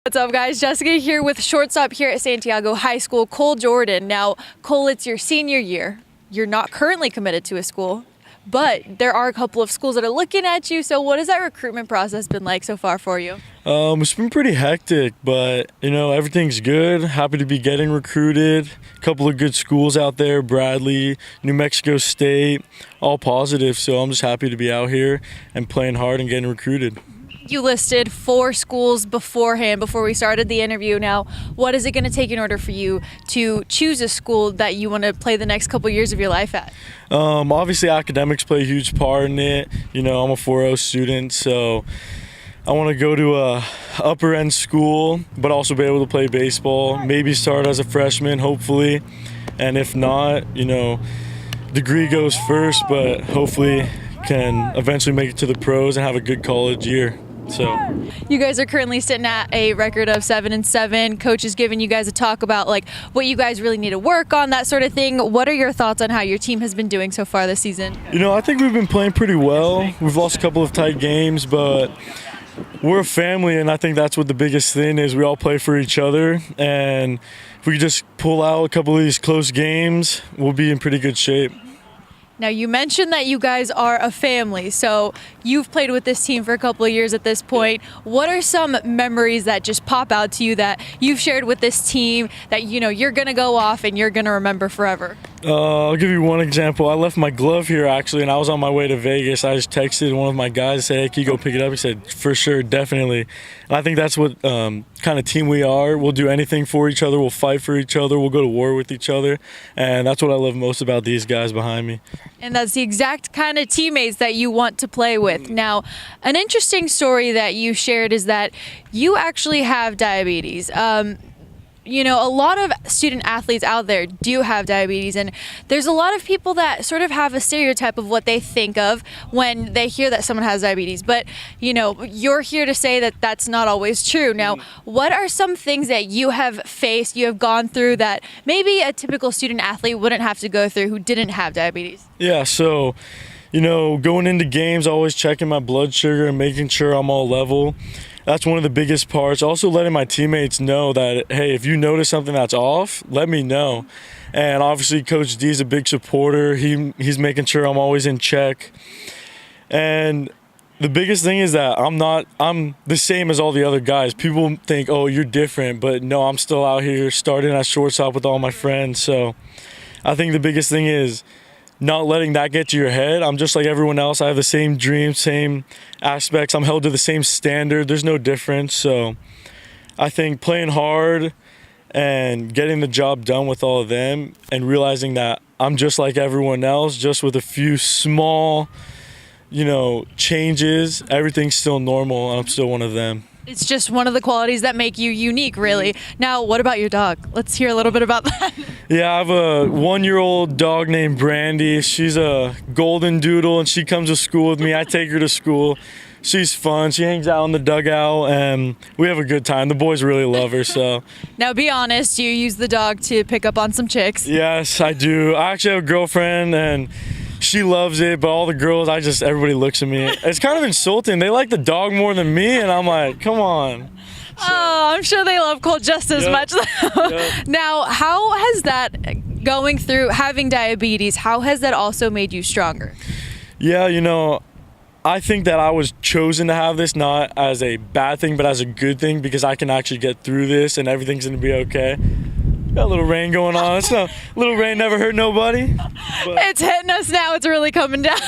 What's up, guys? Jessica here with shortstop here at Santiago High School, Cole Jordan. Now, Cole, it's your senior year. You're not currently committed to a school, but there are a couple of schools that are looking at you. So what has that recruitment process been like so far for you? It's been pretty hectic, but, everything's good. Happy to be getting recruited. A couple of good schools out there, Bradley, New Mexico State, all positive. So I'm just happy to be out here and playing hard and getting recruited. You listed 4 schools beforehand, before we started the interview. Now, what is it going to take in order for you to choose a school that you want to play the next couple years of your life at? Obviously, academics play a huge part in it. I'm a 4.0 student, so I want to go to a upper end school, but also be able to play baseball. Maybe start as a freshman, hopefully. And if not, degree goes first, but hopefully can eventually make it to the pros and have a good college year. So, you guys are currently sitting at a record of 7-7. Coach is giving you guys a talk about what you guys really need to work on, that sort of thing. What are your thoughts on how your team has been doing so far this season? I think we've been playing pretty well. We've lost a couple of tight games, but we're a family, and I think that's what the biggest thing is. We all play for each other, and if we just pull out a couple of these close games, we'll be in pretty good shape. Now, you mentioned that you guys are a family, so you've played with this team for a couple of years at this point. What are some memories that just pop out to you that you've shared with this team that you're going to go off and you're going to remember forever? I'll give you one example. I left my glove here, actually, and I was on my way to Vegas. I just texted one of my guys and said, "Hey, can you go pick it up?" He said, "For sure, definitely." And I think that's what kind of team we are. We'll do anything for each other. We'll fight for each other. We'll go to war with each other. And that's what I love most about these guys behind me. And that's the exact kind of teammates that you want to play with. Now, an interesting story that you shared is that you actually have diabetes. A lot of student athletes out there do have diabetes, and there's a lot of people that sort of have a stereotype of what they think of when they hear that someone has diabetes. But, you're here to say that that's not always true. Now, what are some things that you have faced, you have gone through that maybe a typical student athlete wouldn't have to go through who didn't have diabetes? Yeah, so, going into games, always checking my blood sugar and making sure I'm all level. That's one of the biggest parts. Also letting my teammates know that, hey, if you notice something that's off, let me know. And obviously Coach D is a big supporter. He's making sure I'm always in check. And the biggest thing is that I'm the same as all the other guys. People think, oh, you're different, but no, I'm still out here starting at shortstop with all my friends. So I think the biggest thing is not letting that get to your head. I'm just like everyone else. I have the same dreams, same aspects. I'm held to the same standard. There's no difference. So I think playing hard and getting the job done with all of them and realizing that I'm just like everyone else, just with a few small, changes, everything's still normal, and I'm still one of them. It's just one of the qualities that make you unique, really. Now, what about your dog? Let's hear a little bit about that. Yeah, I have a 1-year-old dog named Brandy. She's a golden doodle, and she comes to school with me. I take her to school. She's fun. She hangs out in the dugout, and we have a good time. The boys really love her, so. Now, be honest, you use the dog to pick up on some chicks. Yes, I do. I actually have a girlfriend, and she loves it, but all the girls, everybody looks at me. It's kind of insulting. They like the dog more than me, and I'm like, come on. So, oh, I'm sure they love Cole just as much. Now, how has that, going through having diabetes, how has that also made you stronger? Yeah, I think that I was chosen to have this not as a bad thing, but as a good thing, because I can actually get through this and everything's going to be okay. Got a little rain going on. It's a little rain never hurt nobody. But it's hitting us now. It's really coming down.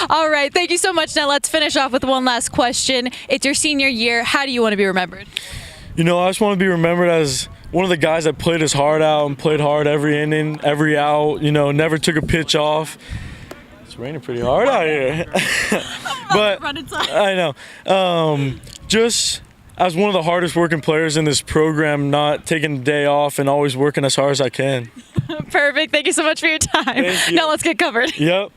All right. Thank you so much. Now let's finish off with one last question. It's your senior year. How do you want to be remembered? I just want to be remembered as one of the guys that played his heart out and played hard every inning, every out, never took a pitch off. It's raining pretty hard out here. But I know. Just as one of the hardest working players in this program, not taking a day off and always working as hard as I can. Perfect. Thank you so much for your time. Thank you. Now let's get covered. Yep.